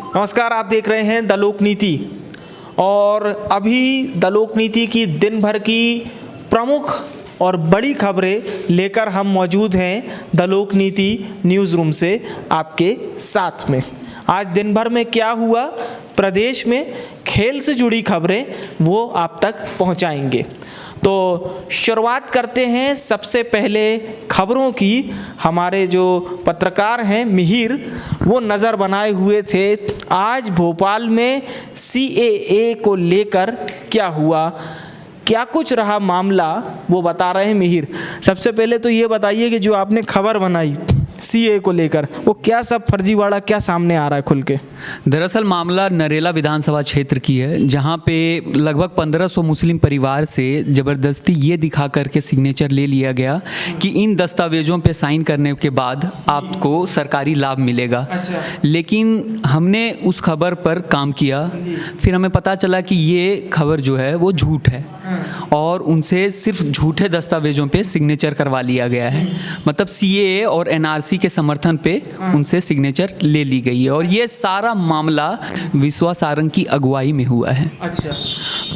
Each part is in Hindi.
नमस्कार, आप देख रहे हैं द लोक नीति और अभी द लोक नीति की दिन भर की प्रमुख और बड़ी खबरें लेकर हम मौजूद हैं द लोक नीति न्यूज़ रूम से आपके साथ में। आज दिन भर में क्या हुआ प्रदेश में, खेल से जुड़ी खबरें वो आप तक पहुंचाएंगे। तो शुरुआत करते हैं सबसे पहले खबरों की। हमारे जो पत्रकार हैं मिहिर, वो नज़र बनाए हुए थे आज भोपाल में CAA को लेकर क्या हुआ, क्या कुछ रहा मामला, वो बता रहे हैं मिहिर। सबसे पहले तो ये बताइए कि जो आपने खबर बनाई CAA को लेकर, वो क्या सब फर्जीवाड़ा क्या सामने आ रहा है खुल के? दरअसल मामला नरेला विधानसभा क्षेत्र की है, जहां पे लगभग 1500 मुस्लिम परिवार से ज़बरदस्ती ये दिखा करके सिग्नेचर ले लिया गया कि इन दस्तावेजों पे साइन करने के बाद आपको सरकारी लाभ मिलेगा। लेकिन हमने उस खबर पर काम किया, फिर हमें पता चला कि ये खबर जो है वो झूठ है और उनसे सिर्फ झूठे दस्तावेजों पे सिग्नेचर करवा लिया गया है। मतलब CAA और NRC के समर्थन पे उनसे सिग्नेचर ले ली गई है और ये सारा मामला विश्वा सारंग की अगुवाई में हुआ है। अच्छा,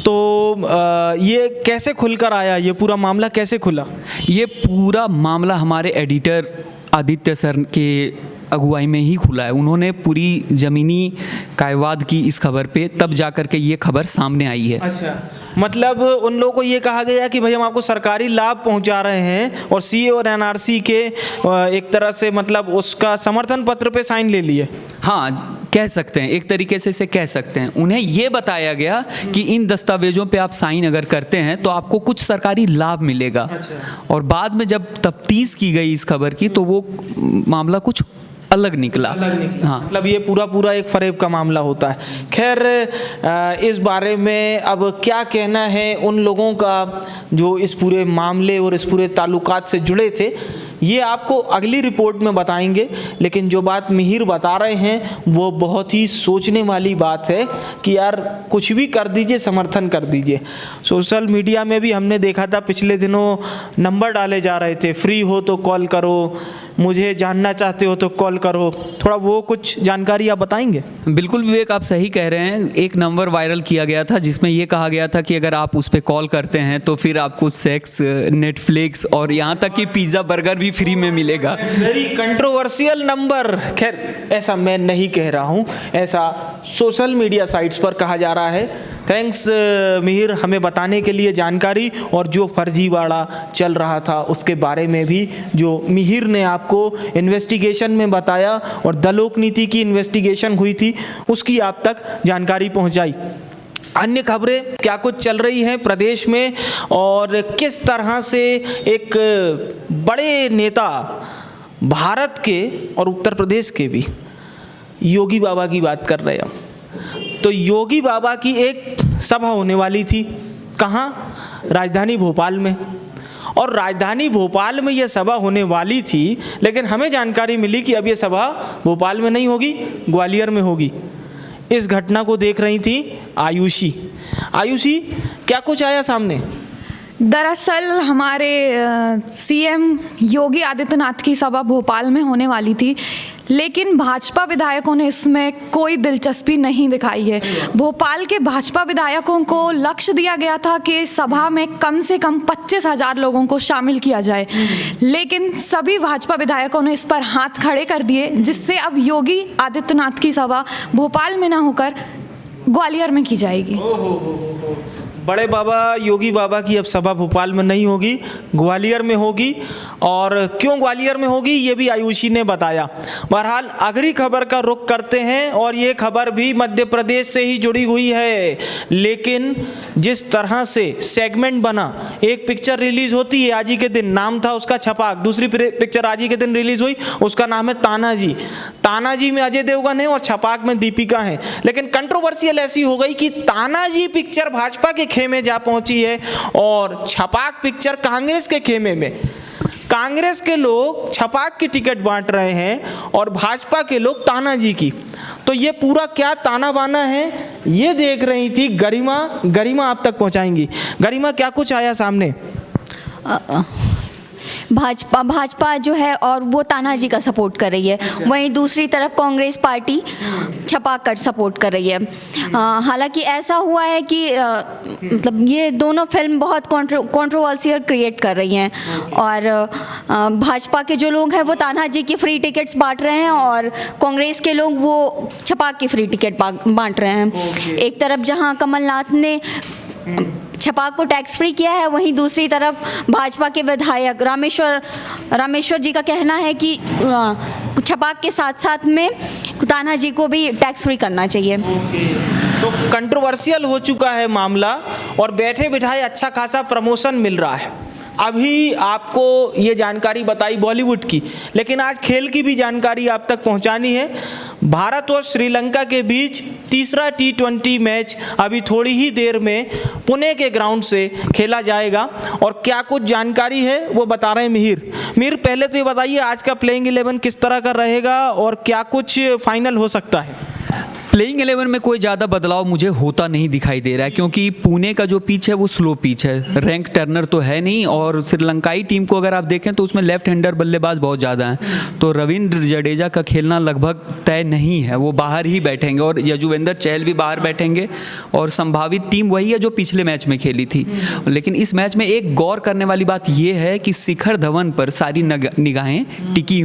तो ये कैसे खुलकर आया, ये पूरा मामला कैसे खुला? ये पूरा मामला हमारे एडिटर आदित्य सर के अगुवाई में ही खुला है। उन्होंने पूरी ज़मीनी कायवाद की इस खबर पे, तब जा कर के ये खबर सामने आई है। अच्छा, मतलब उन लोगों को ये कहा गया कि भाई हम आपको सरकारी लाभ पहुंचा रहे हैं और CAA और NRC के एक तरह से मतलब उसका समर्थन पत्र पे साइन ले लिए। हाँ, कह सकते हैं, एक तरीके से इसे कह सकते हैं। उन्हें ये बताया गया कि इन दस्तावेजों पे आप साइन अगर करते हैं तो आपको कुछ सरकारी लाभ मिलेगा। और बाद में जब तफ्तीश की गई इस खबर की तो वो मामला कुछ अलग निकला। हाँ, मतलब ये पूरा एक फरेब का मामला होता है। खैर, इस बारे में अब क्या कहना है उन लोगों का जो इस पूरे मामले और इस पूरे ताल्लुकात से जुड़े थे, ये आपको अगली रिपोर्ट में बताएंगे। लेकिन जो बात मिहिर बता रहे हैं वो बहुत ही सोचने वाली बात है कि यार कुछ भी कर दीजिए, समर्थन कर दीजिए। सोशल मीडिया में भी हमने देखा था पिछले दिनों नंबर डाले जा रहे थे, फ्री हो तो कॉल करो, मुझे जानना चाहते हो तो कॉल करो। थोड़ा वो कुछ जानकारी आप बताएंगे? बिल्कुल विवेक, आप सही कह रहे हैं। एक नंबर वायरल किया गया था जिसमें ये कहा गया था कि अगर आप उस पर कॉल करते हैं तो फिर आपको सेक्स, नेटफ्लिक्स और यहाँ तक कि पिज़्ज़ा बर्गर भी फ्री में मिलेगा। Very controversial number. खैर, ऐसा मैं नहीं कह रहा हूँ, ऐसा सोशल मीडिया साइट्स पर कहा जा रहा है। थैंक्स मिहिर हमें बताने के लिए जानकारी, और जो फर्जीवाड़ा चल रहा था उसके बारे में भी जो मिहिर ने आपको इन्वेस्टिगेशन में बताया और द लोक नीति की इन्वेस्टिगेशन हुई थी उसकी आप तक जानकारी पहुंचाई। अन्य खबरें क्या कुछ चल रही हैं प्रदेश में और किस तरह से एक बड़े नेता भारत के और उत्तर प्रदेश के भी, योगी बाबा की बात कर रहे हैं। तो योगी बाबा की एक सभा होने वाली थी, कहाँ? राजधानी भोपाल में। और राजधानी भोपाल में ये सभा होने वाली थी, लेकिन हमें जानकारी मिली कि अब ये सभा भोपाल में नहीं होगी, ग्वालियर में होगी। इस घटना को देख रही थी आयुषी। आयुषी, क्या कुछ आया सामने? दरअसल हमारे CM योगी आदित्यनाथ की सभा भोपाल में होने वाली थी, लेकिन भाजपा विधायकों ने इसमें कोई दिलचस्पी नहीं दिखाई है। भोपाल के भाजपा विधायकों को लक्ष्य दिया गया था कि सभा में कम से कम 25,000 लोगों को शामिल किया जाए, लेकिन सभी भाजपा विधायकों ने इस पर हाथ खड़े कर दिए, जिससे अब योगी आदित्यनाथ की सभा भोपाल में न होकर ग्वालियर में की जाएगी। बड़े बाबा योगी बाबा की अब सभा भोपाल में नहीं होगी, ग्वालियर में होगी। और क्यों ग्वालियर में होगी ये भी आयुषी ने बताया। बहरहाल अगली खबर का रुख करते हैं और ये खबर भी मध्य प्रदेश से ही जुड़ी हुई है, लेकिन जिस तरह से सेगमेंट बना, एक पिक्चर रिलीज होती है आज ही के दिन, नाम था उसका छपाक। दूसरी पिक्चर आज ही के दिन रिलीज हुई, उसका नाम है तानाजी। तानाजी में अजय देवगन है और छपाक में दीपिका है। लेकिन कंट्रोवर्शियल ऐसी हो गई कि तानाजी पिक्चर भाजपा के खेमे जा पहुंची है और छपाक पिक्चर कांग्रेस के खेमे में। कांग्रेस के लोग छपाक की टिकट बांट रहे हैं और भाजपा के लोग तानाजी की। तो ये पूरा क्या ताना बाना है ये देख रही थी गरिमा। गरिमा आप तक पहुंचाएंगी। गरिमा, क्या कुछ आया सामने? भाजपा जो है और वो तानाजी का सपोर्ट कर रही है, वहीं दूसरी तरफ कांग्रेस पार्टी छपा कर सपोर्ट कर रही है। हालांकि ऐसा हुआ है कि मतलब ये दोनों फिल्म बहुत कंट्रोवर्शियल क्रिएट कर रही हैं, और भाजपा के जो लोग हैं वो तानाजी की फ्री टिकट्स बांट रहे हैं और कांग्रेस के लोग वो छपाक की फ्री टिकट बांट रहे हैं। एक तरफ जहां कमलनाथ ने छपाक को टैक्स फ्री किया है, वहीं दूसरी तरफ भाजपा के विधायक रामेश्वर जी का कहना है कि छपाक के साथ साथ में तानाजी को भी टैक्स फ्री करना चाहिए। तो कंट्रोवर्शियल हो चुका है मामला और बैठे बिठाए अच्छा खासा प्रमोशन मिल रहा है। अभी आपको ये जानकारी बताई बॉलीवुड की, लेकिन आज खेल की भी जानकारी आप तक पहुंचानी है। भारत और श्रीलंका के बीच तीसरा T20 मैच अभी थोड़ी ही देर में पुणे के ग्राउंड से खेला जाएगा, और क्या कुछ जानकारी है वो बता रहे हैं मिहिर। पहले तो ये बताइए आज का प्लेइंग 11 किस तरह का रहेगा और क्या कुछ फाइनल हो सकता है? प्लेइंग 11 में कोई ज़्यादा बदलाव मुझे होता नहीं दिखाई दे रहा है, क्योंकि पुणे का जो पिच है वो स्लो पिच है, रैंक टर्नर तो है नहीं, और श्रीलंकाई टीम को अगर आप देखें तो उसमें लेफ्ट हैंडर बल्लेबाज बहुत ज़्यादा हैं, तो रविंद्र जडेजा का खेलना लगभग तय नहीं है, वो बाहर ही बैठेंगे, और यजुवेंद्र चहल भी बाहर बैठेंगे, और संभावित टीम वही है जो पिछले मैच में खेली थी। लेकिन इस मैच में एक गौर करने वाली बात यह है कि शिखर धवन पर सारी निगाहें टिकी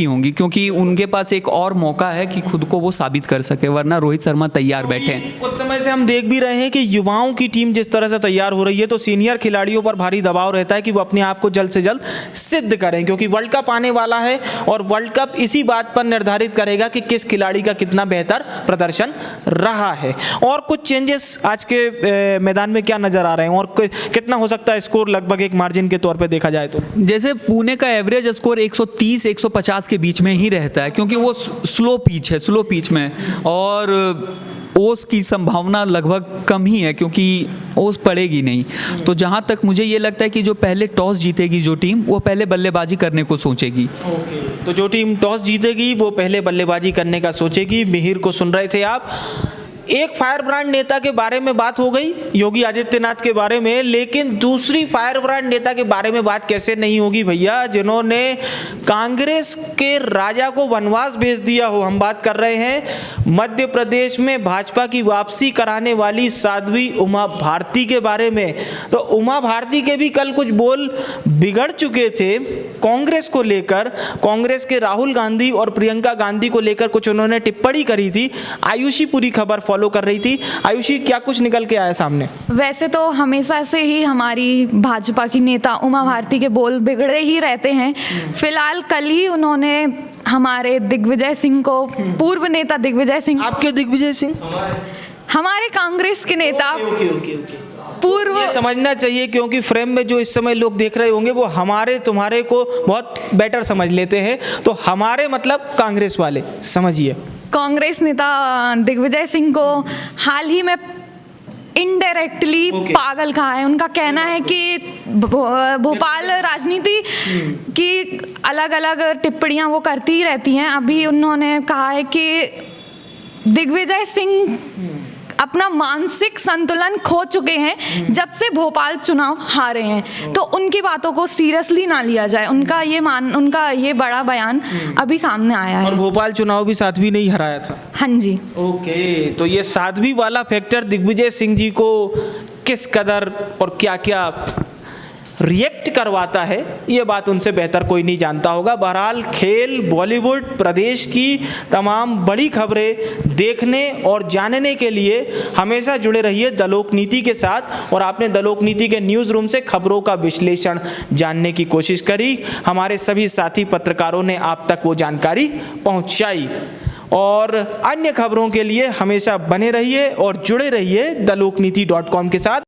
होंगी, क्योंकि उनके पास एक और मौका है कि खुद को वो साबित कर सके, वरना रोहित शर्मा तैयार बैठे हैं। कुछ समय से हम देख भी रहे हैं कि युवाओं की टीम जिस तरह से तैयार हो रही है, तो सीनियर खिलाड़ियों पर भारी दबाव रहता है कि वो अपने आप को जल्द से जल्द सिद्ध करें, क्योंकि वर्ल्ड कप आने वाला है और वर्ल्ड कप इसी बात पर निर्धारित करेगा कि किस खिलाड़ी का कितना बेहतर प्रदर्शन रहा है। और कुछ चेंजेस आज के मैदान में क्या नजर आ रहे हैं और कितना हो सकता है स्कोर लगभग एक मार्जिन के तौर पर देखा जाए तो? जैसे पुणे का एवरेज स्कोर 130-150 के बीच में ही रहता है, क्योंकि वो स्लो पिच में, और ओस की संभावना लगभग कम ही है, क्योंकि ओस पड़ेगी नहीं। तो जहां तक मुझे ये लगता है कि जो पहले टॉस जीतेगी जो टीम, वो पहले बल्लेबाजी करने को सोचेगी। तो जो टीम टॉस जीतेगी वो पहले बल्लेबाजी करने का सोचेगी। मिहिर को सुन रहे थे आप। एक फायर ब्रांड नेता के बारे में बात हो गई, योगी आदित्यनाथ के बारे में, लेकिन दूसरी फायर ब्रांड नेता के बारे में बात कैसे नहीं होगी भैया, जिन्होंने कांग्रेस के राजा को वनवास भेज दिया हो। हम बात कर रहे हैं मध्य प्रदेश में भाजपा की वापसी कराने वाली साध्वी उमा भारती के बारे में। तो उमा भारती के भी कल कुछ बोल बिगड़ चुके थे कांग्रेस को लेकर। कांग्रेस के राहुल गांधी और प्रियंका गांधी को लेकर कुछ उन्होंने टिप्पणी करी थी। आयुषी पूरी खबर फॉलो कर रही थी। आयुषी, क्या कुछ निकल के आया सामने? वैसे तो हमेशा से ही हमारी भाजपा की नेता उमा भारती के बोल बिगड़े ही रहते हैं। फिलहाल कल ही उन्होंने हमारे दिग्विजय सिंह को, पूर्व नेता दिग्विजय सिंह, आपके दिग्विजय सिंह हमारे कांग्रेस के नेता, पूर्व, ये समझना चाहिए, क्योंकि फ्रेम में जो इस समय लोग देख रहे होंगे वो हमारे तुम्हारे को बहुत बेटर समझ लेते हैं। तो हमारे मतलब कांग्रेस वाले, समझिए। कांग्रेस नेता दिग्विजय सिंह को हाल ही में इनडायरेक्टली पागल कहा है। उनका कहना है कि भोपाल राजनीति की अलग अलग टिप्पणियां वो करती ही रहती हैं। अभी उन्होंने कहा है कि दिग्विजय सिंह अपना मानसिक संतुलन खो चुके हैं जब से भोपाल चुनाव हारे हैं, तो उनकी बातों को सीरियसली ना लिया जाए। उनका ये बड़ा बयान अभी सामने आया है। और भोपाल चुनाव भी साध्वी ने ही हराया था। हाँ जी। ओके, तो ये साध्वी वाला फैक्टर दिग्विजय सिंह जी को किस कदर और क्या क्या रिएक्ट करवाता है, ये बात उनसे बेहतर कोई नहीं जानता होगा। बहरहाल खेल, बॉलीवुड, प्रदेश की तमाम बड़ी खबरें देखने और जानने के लिए हमेशा जुड़े रहिए द लोकनीति के साथ। और आपने द लोकनीति के न्यूज़ रूम से खबरों का विश्लेषण जानने की कोशिश करी। हमारे सभी साथी पत्रकारों ने आप तक वो जानकारी पहुंचाई। और अन्य खबरों के लिए हमेशा बने रहिए और जुड़े रहिए thelokaniti.com के साथ।